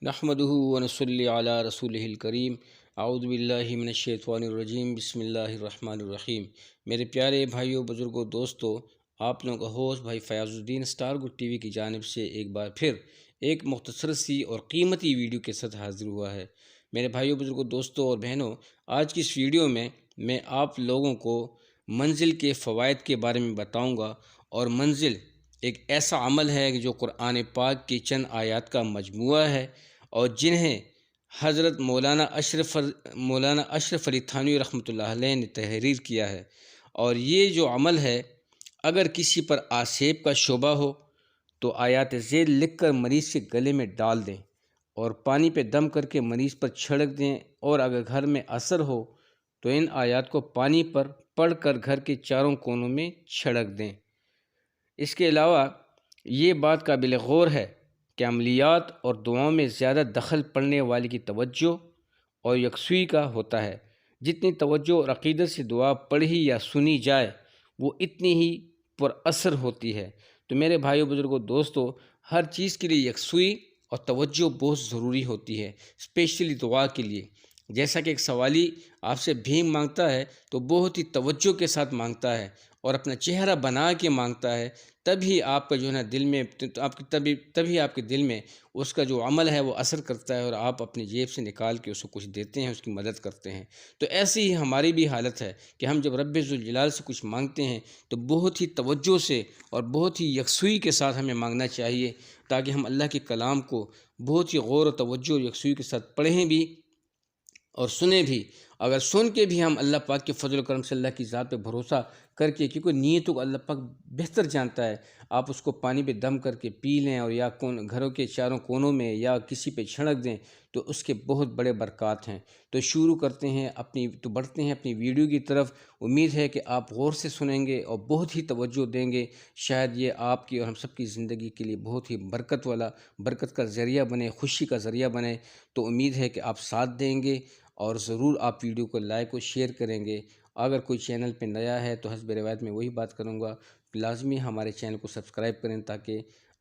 نحمده ونصلی علی رسولہ الکریم اعوذ باللہ من الشیطان الرجیم بسم اللہ الرحمن الرحیم۔ میرے پیارے بھائیوں، بزرگوں، دوستوں، آپ لوگوں کا ہوسٹ بھائی فیاض الدین اسٹار گڈ ٹی وی کی جانب سے ایک بار پھر ایک مختصر سی اور قیمتی ویڈیو کے ساتھ حاضر ہوا ہے۔ میرے بھائیوں، بزرگوں، دوستوں اور بہنوں، آج کی اس ویڈیو میں آپ لوگوں کو منزل کے فوائد کے بارے میں بتاؤں گا، اور منزل ایک ایسا عمل ہے جو قرآن پاک کی چند آیات کا مجموعہ ہے، اور جنہیں حضرت مولانا اشرف علی تھانوی رحمۃ اللہ علیہ نے تحریر کیا ہے۔ اور یہ جو عمل ہے، اگر کسی پر آسیب کا شبہ ہو تو آیات ذیل لکھ کر مریض کے گلے میں ڈال دیں اور پانی پہ دم کر کے مریض پر چھڑک دیں، اور اگر گھر میں اثر ہو تو ان آیات کو پانی پر پڑھ کر گھر کے چاروں کونوں میں چھڑک دیں۔ اس کے علاوہ یہ بات قابل غور ہے کہ عملیات اور دعاؤں میں زیادہ دخل پڑنے والے کی توجہ اور یکسوئی کا ہوتا ہے۔ جتنی توجہ اور عقیدت سے دعا پڑھی یا سنی جائے، وہ اتنی ہی پر اثر ہوتی ہے۔ تو میرے بھائیوں، بزرگوں، دوستوں، ہر چیز کے لیے یکسوئی اور توجہ بہت ضروری ہوتی ہے، اسپیشلی دعا کے لیے۔ جیسا کہ ایک سوالی آپ سے بھیم مانگتا ہے تو بہت ہی توجہ کے ساتھ مانگتا ہے اور اپنا چہرہ بنا کے مانگتا ہے، تبھی آپ کا جو ہے نا دل میں تبھی آپ کے دل میں اس کا جو عمل ہے وہ اثر کرتا ہے، اور آپ اپنی جیب سے نکال کے اس کو کچھ دیتے ہیں، اس کی مدد کرتے ہیں۔ تو ایسی ہی ہماری بھی حالت ہے کہ ہم جب رب ذوالجلال سے کچھ مانگتے ہیں تو بہت ہی توجہ سے اور بہت ہی یکسوئی کے ساتھ ہمیں مانگنا چاہیے، تاکہ ہم اللہ کے کلام کو بہت ہی غور و توجہ اور یکسوئی کے ساتھ پڑھیں بھی اور سنیں بھی۔ اگر سن کے بھی ہم اللہ پاک کے فضل و کرم سے اللہ کی ذات پہ بھروسہ کر کے، کیونکہ نیتوں کو اللہ پاک بہتر جانتا ہے، آپ اس کو پانی پہ دم کر کے پی لیں اور یا گھروں کے چاروں کونوں میں یا کسی پہ چھڑک دیں، تو اس کے بہت بڑے برکات ہیں۔ تو شروع کرتے ہیں بڑھتے ہیں اپنی ویڈیو کی طرف۔ امید ہے کہ آپ غور سے سنیں گے اور بہت ہی توجہ دیں گے، شاید یہ آپ کی اور ہم سب کی زندگی کے لیے بہت ہی برکت کا ذریعہ بنے، خوشی کا ذریعہ بنے۔ تو امید ہے کہ آپ ساتھ دیں گے اور ضرور آپ ویڈیو کو لائک و شیئر کریں گے۔ اگر کوئی چینل پہ نیا ہے تو حسب روایت میں وہی بات کروں گا، لازمی ہمارے چینل کو سبسکرائب کریں تاکہ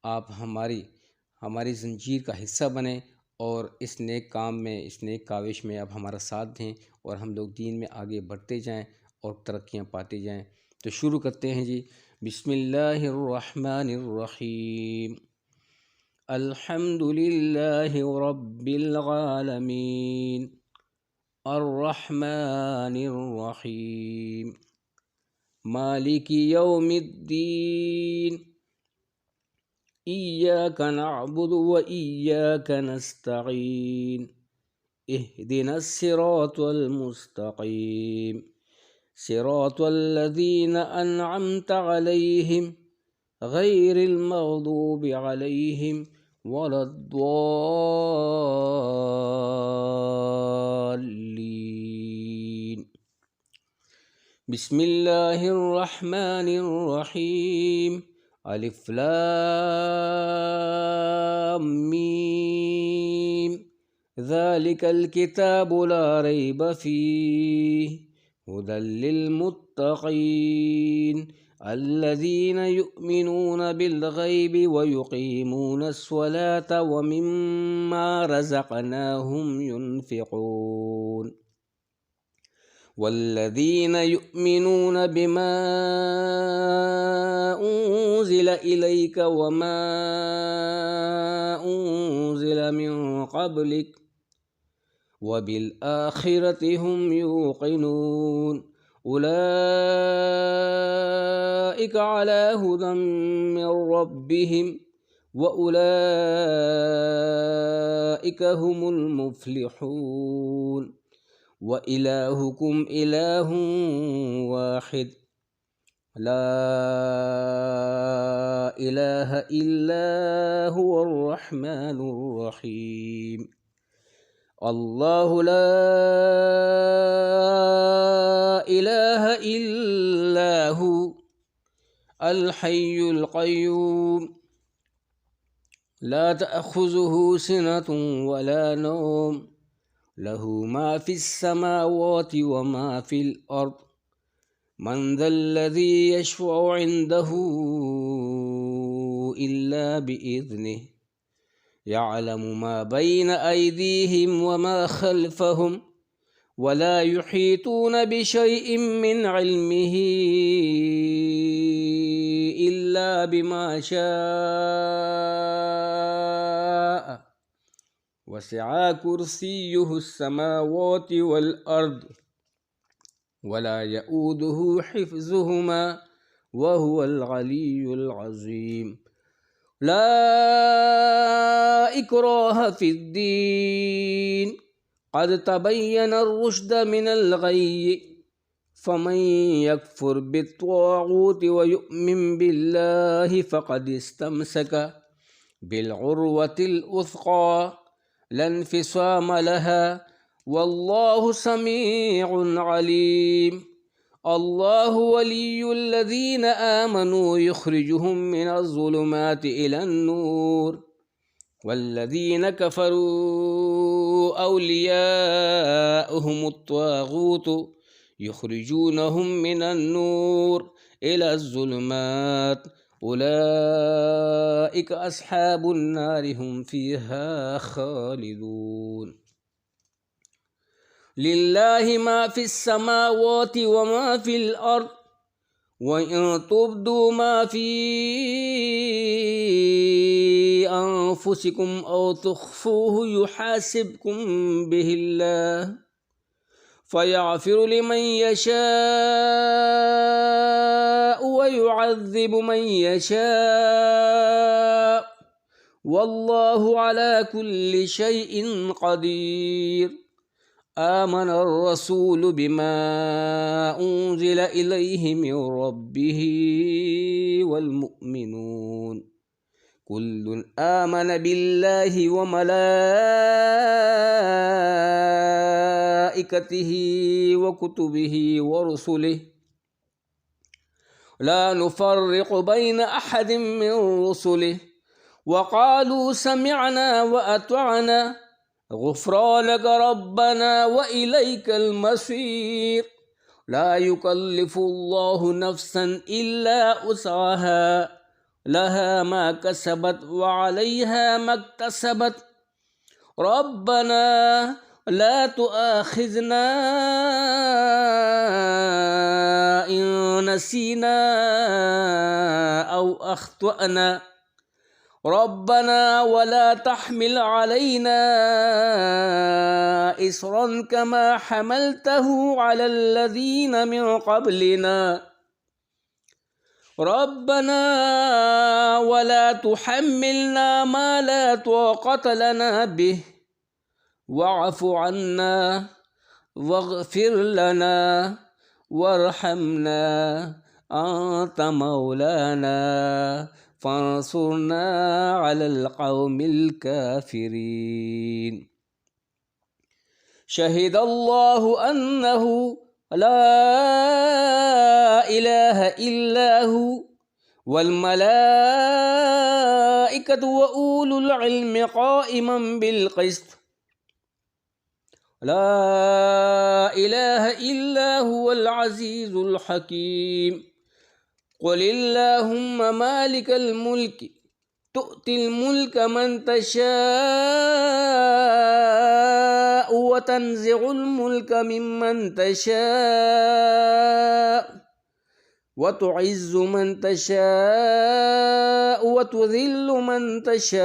آپ ہماری زنجیر کا حصہ بنیں، اور اس نیک کام میں، اس نیک کاوش میں آپ ہمارا ساتھ دیں، اور ہم لوگ دین میں آگے بڑھتے جائیں اور ترقیاں پاتے جائیں۔ تو شروع کرتے ہیں جی۔ بسم اللہ الرحمن الرحیم۔ الحمد للہ رب العالمین، الرحمن الرحیم، مالک یوم الدین، ایاک نعبد و ایاک نستعین، اہدنا الصراط المستقیم، صراط الذین انعمت علیہم غیر المغضوب علیہم ولا الضالین۔ بسم اللہ الرحمن الرحیم۔ الف لام میم، ذالک الکتاب لا ریب فیہ ہدی للمتقین الذین یؤمنون بالغیب ویقیمون الصلاة ومما رزقناہم ینفقون والذین یؤمنون بما انزل الیک وما انزل من قبلک وبالآخرۃ هم یوقنون اولئک علی ھدی من ربہم واولئک هم المفلحون۔ وإلہکم الہ واحد لا الہ الا هو الرحمن الرحیم۔ اللہ لا الہ الا هو الحی القیوم، لا تأخذہ سنۃ ولا نوم، له ما في السماوات وما في الأرض، من ذا الذي يشفع عنده إلا بإذنه، يعلم ما بين أيديهم وما خلفهم ولا يحيطون بشيء من علمه إلا بما شاء وسع كرسيه السماوات والأرض ولا يؤوده حفظهما وهو العلي العظيم. لا إكراه في الدين قد تبين الرشد من الغي فمن يكفر بالطاغوت ويؤمن بالله فقد استمسك بالعروة الوثقى لا انفصام لها والله سميع عليم. الله ولي الذين آمنوا يخرجهم من الظلمات إلى النور والذين كفروا أولياؤهم الطاغوت يخرجونهم من النور إلى الظلمات أولئك أصحاب النار هم فيها خالدون. لله ما في السماوات وما في الأرض وإن تبدوا ما في أنفسكم أو تخفوه يحاسبكم به الله فيغفر لمن يشاء ويعذب من يشاء والله على كل شيء قدير. آمن الرسول بما أنزل إليه من ربه والمؤمنون كل آمن بالله وملائكته وكتبه ورسله لا نفرق بين أحد من رسله وقالوا سمعنا وأطعنا غفرانك ربنا وإليك المصير. لا يكلف الله نفسا إلا وسعها لها ما كسبت وعليها ما اكتسبت ربنا لا تؤاخذنا إن نسينا أو أخطأنا ربنا ولا تحمل علينا إصرا كما حملته على الذين من قبلنا ربنا ولا تحملنا ما لا طاقة لنا به واعف عنا واغفر لنا وارحمنا أنت مولانا فانصرنا على القوم الكافرين. شهد الله أنه لا إله إلا هو والملائكة وأولو العلم قائما بالقسط لا إله إلا هو العزيز الحكيم. قل اللهم مالك الملك تؤتي الملك من تشاء وتنزع الملك ممن تشاء وتعز من تشاء وتذل من تشاء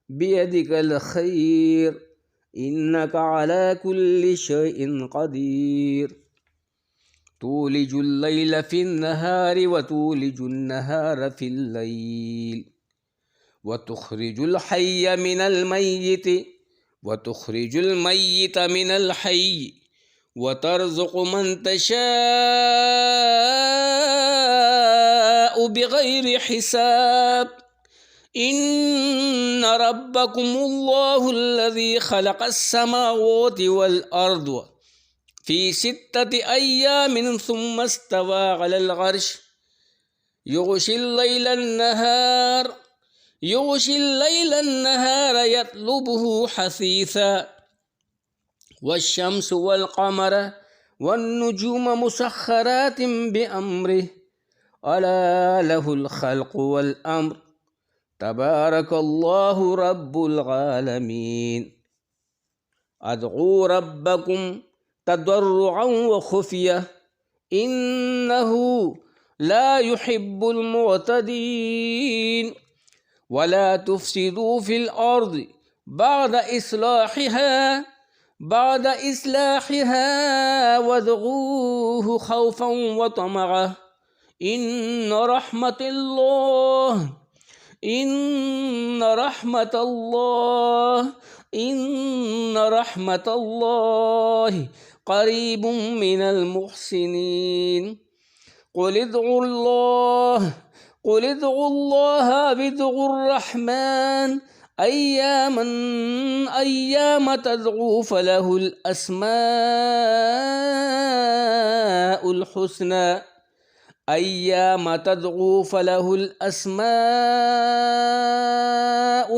بيدك الخير إنك على كل شيء قدير. تولج الليل في النهار وتولج النهار في الليل وتخرج الحي من الميت وتخرج الميت من الحي وترزق من تشاء بغير حساب. إن ربكم الله الذي خلق السماوات والأرض في 6 أيام ثم استوى على العرش يغشي الليل النهار يطلبه حثيثا والشمس والقمر والنجوم مسخرات بأمره ألا له الخلق والأمر تبارك الله رب العالمين. ادعوا ربكم تضرعا وخفية إنه لا يحب المعتدين. ولا تفسدوا في الأرض بعد إصلاحها وادعوه خوفا وطمعا إن رحمة الله قريب من المحسنين. قل ادعوا الله وادعوا الرحمن أيام تدعوا فله الأسماء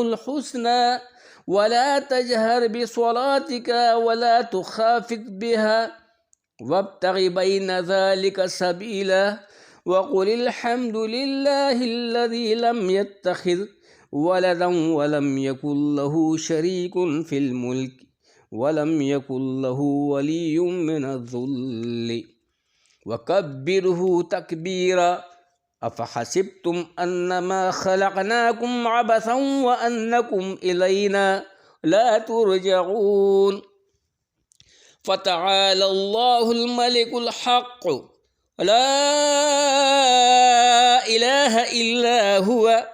الحسنى ولا تجهر بصلاتك ولا تخافت بها وابتغ بين ذلك سبيلا وقل الحمد لله الذي لم يتخذ ولدا ولم يكن له شريك في الملك ولم يكن له ولي من الذل وكبره تكبيرا. أفحسبتم أنما خلقناكم عبثا وأنكم إلينا لا ترجعون. فتعالى الله الملك الحق لا إله إلا هو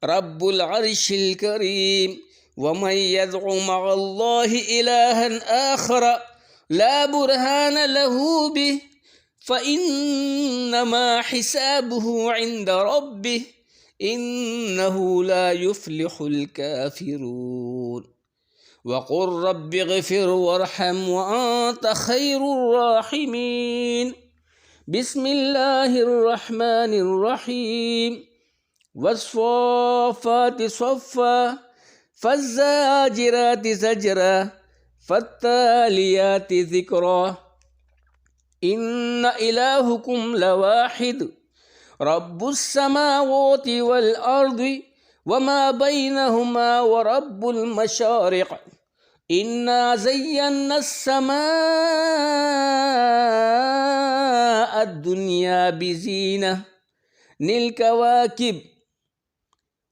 رب العرش الكريم. ومن يدع مع الله إلها آخر لا برهان له به فإنما حسابه عند ربه إنه لا يفلح الكافرون. وقل رب اغفر وارحم وأنت خير الراحمين. بسم الله الرحمن الرحيم. والصافات صفا فالزاجرات زجرا فالتاليات ذكرا إن إلهكم لواحد رب السماوات والأرض وما بينهما ورب المشارق. إنا زينا السماء الدنيا بزينة للكواكب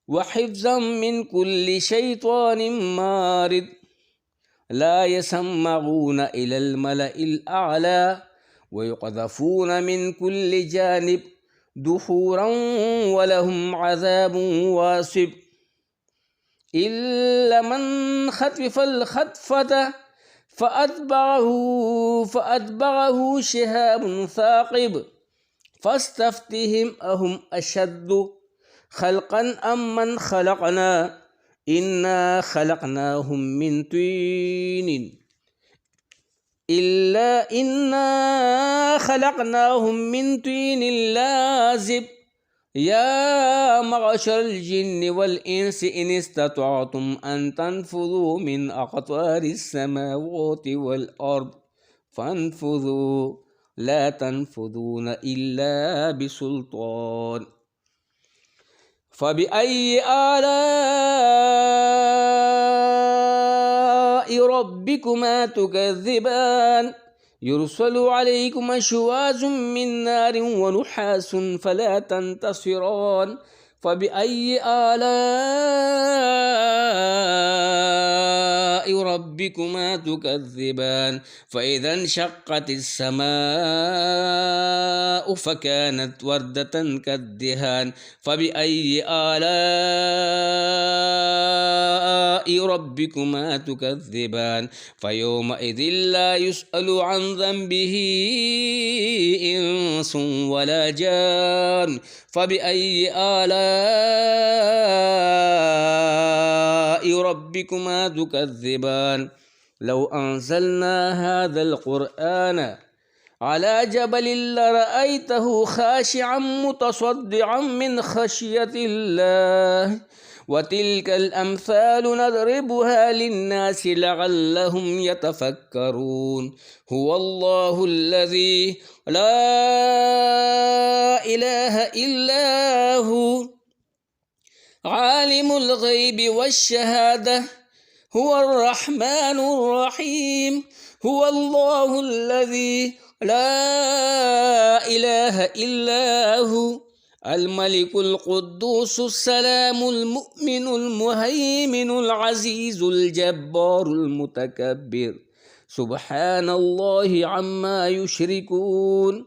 وحفظا من كل شيطان مارد. لا يسمعون إلى الملأ الأعلى ويقذفون من كل جانب دحورا ولهم عذاب واصب. إلا من خطف الخطفة فأتبعه شهاب ثاقب فاستفتهم أهم أشد خلقا أم من خلقنا إنا خلقناهم من طين لازب. يا معشر الجن والإنس إن استطعتم أن تنفذوا من أقطار السماوات والأرض فانفذوا لا تنفذون إلا بسلطان. فبأي آلاء ربكما تكذبان. يرسل عليكما شواظ من نار ونحاس فلا تنتصران. فبأي آلاء ربكما تكذبان. فإذا انشقت السماء فكانت وردة كالدهان. فبأي آلاء ربكما تكذبان. فيومئذ لا يسأل عن ذنبه إنس ولا جان. فبأي آلاء ربكما تكذبان. لو أنزلنا هذا القرآن على جبل لرأيته خاشعا متصدعا من خشية الله. وتلك الأمثال نضربها للناس لعلهم يتفكرون. هو الله الذي لا إله إلا هو عالم الغيب والشهادة هو الرحمن الرحيم هو الله الذي لا إله إلا هو الملك القدوس السلام المؤمن المهيمن العزيز الجبار المتكبر سبحان الله عما يشركون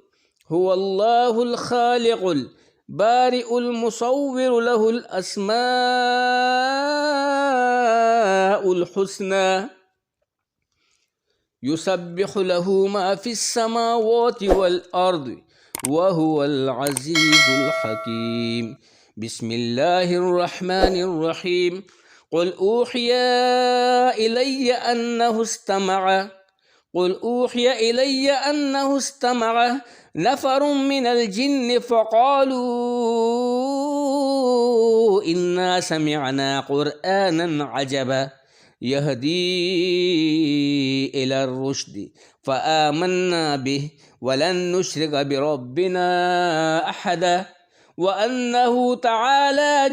هو الله الخالق البارئ المصور له الأسماء الحسنى يسبح له ما في السماوات والأرض وهو العزيز الحكيم بسم الله الرحمن الرحيم قل أوحي إلي أنه استمع نفر من الجن فقالوا إنا سمعنا قرآنا عجبا يهدي إلى الرشد فآمنا به ولن نشرك بربنا أحدا وأنه تعالى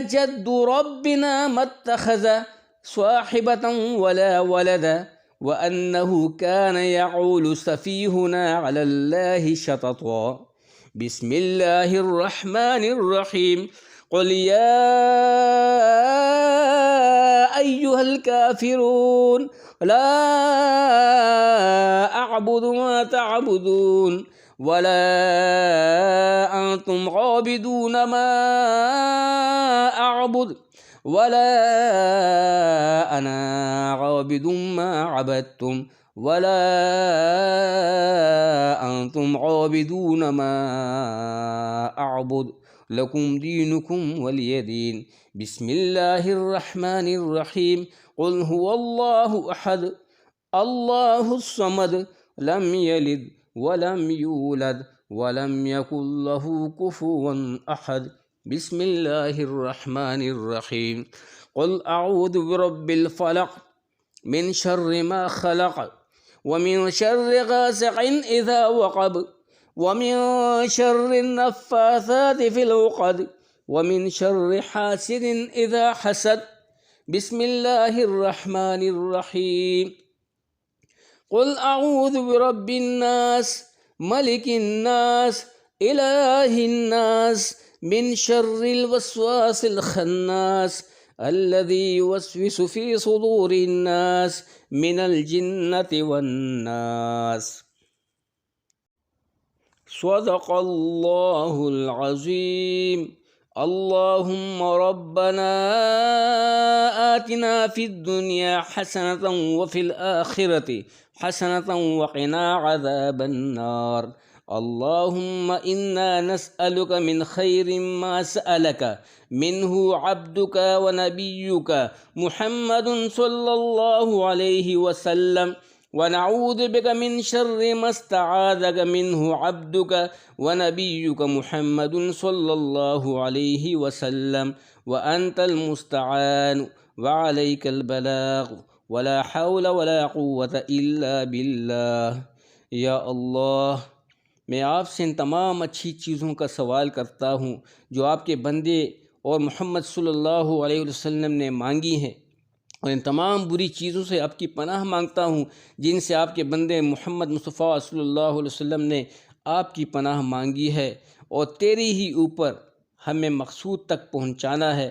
جد ربنا ما اتخذ صاحبة ولا ولدا وأنه كان يعول سفيهنا على الله شططا بسم الله الرحمن الرحيم قل يا أيها الكافرون لا أعبد ما تعبدون ولا أنتم عابدون ما أعبد ولا أنا عابد ما عبدتم ولا أنتم عابدون ما أعبد لكم دينكم ولي دين بسم الله الرحمن الرحيم قل هو الله أحد الله الصمد لم يلد ولم يولد ولم يكن له كفوا أحد بسم الله الرحمن الرحيم قل أعوذ برب الفلق من شر ما خلق ومن شر غاسق إذا وقب ومن شر النفاثات في العقد ومن شر حاسد إذا حسد بسم الله الرحمن الرحيم قل أعوذ برب الناس ملك الناس إله الناس من شر الوسواس الخناس الذي يوسوس في صدور الناس من الجنة والناس صدق الله العظيم اللهم ربنا آتنا في الدنيا حسنة وفي الآخرة حسنة وقنا عذاب النار اللهم إنا نسألك من خير ما سألك منه عبدك ونبيك محمد صلى الله عليه وسلم ونعوذ بك من شر ما استعاذك منه عبدك ونبيك محمد صلى الله عليه وسلم وأنت المستعان وعليك البلاغ ولا حول ولا قوة إلا بالله یا اللہ میں آپ سے ان تمام اچھی چیزوں کا سوال کرتا ہوں جو آپ کے بندے اور محمد صلی اللہ علیہ وسلم نے مانگی ہیں، اور ان تمام بری چیزوں سے آپ کی پناہ مانگتا ہوں جن سے آپ کے بندے محمد مصطفیٰ صلی اللہ علیہ وسلم نے آپ کی پناہ مانگی ہے، اور تیری ہی اوپر ہمیں مقصود تک پہنچانا ہے،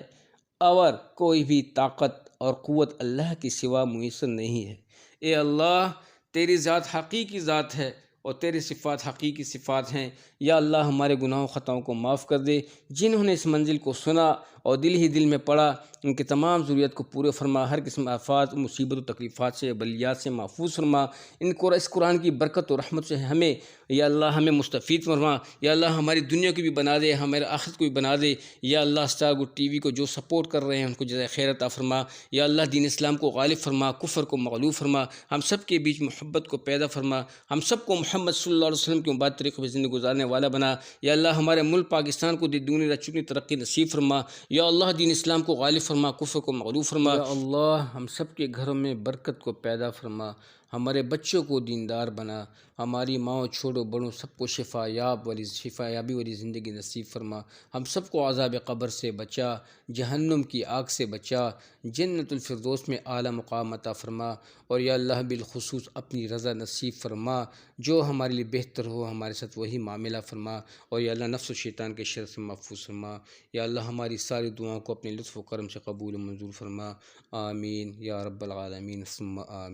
اور کوئی بھی طاقت اور قوت اللہ کے سوا میسر نہیں ہے۔ اے اللہ، تیری ذات حقیقی ذات ہے اور تیری صفات حقیقی صفات ہیں۔ یا اللہ، ہمارے گناہوں خطاؤں کو معاف کر دے۔ جنہوں نے اس منزل کو سنا اور دل ہی دل میں پڑھا، ان کے تمام ضروریات کو پورے فرما، ہر قسم آفات، مصیبت و تکلیفات سے، بلیات سے محفوظ فرما۔ اس قرآن کی برکت و رحمت سے ہمیں یا اللہ ہمیں مستفید فرما۔ یا اللہ، ہماری دنیا کو بھی بنا دے، ہمارے آخرت کو بھی بنا دے۔ یا اللہ، اسٹار گڈ ٹی وی کو جو سپورٹ کر رہے ہیں ان کو جزائے خیر عطا فرما۔ یا اللہ، دین اسلام کو غالب فرما، کفر کو مغلوب فرما، ہم سب کے بیچ محبت کو پیدا فرما، ہم سب کو محمد صلی اللہ علیہ وسلم کے مبارک طریقے پہ زندگی گزارنے والا بنا۔ یا اللہ، ہمارے ملک پاکستان کو دگنی رچگنی ترقی نصیب فرما۔ یا اللہ، دین اسلام کو غالب فرما، کفر کو مغلوب فرما۔ یا اللہ، ہم سب کے گھروں میں برکت کو پیدا فرما۔ ہمارے بچوں کو دیندار بنا، ہماری ماؤں چھوٹوں بڑوں سب کو شفا یابی والی زندگی نصیب فرما، ہم سب کو عذاب قبر سے بچا، جہنم کی آگ سے بچا، جنت الفردوس میں اعلیٰ مقام عطا فرما، اور یا اللہ بالخصوص اپنی رضا نصیب فرما، جو ہمارے لیے بہتر ہو ہمارے ساتھ وہی معاملہ فرما، اور یا اللہ نفس و شیطان کے شر سے محفوظ فرما، یا اللہ ہماری ساری دعاؤں کو اپنے لطف و کرم سے قبول و منظور فرما، آمین یا رب العالمین ثم آمین۔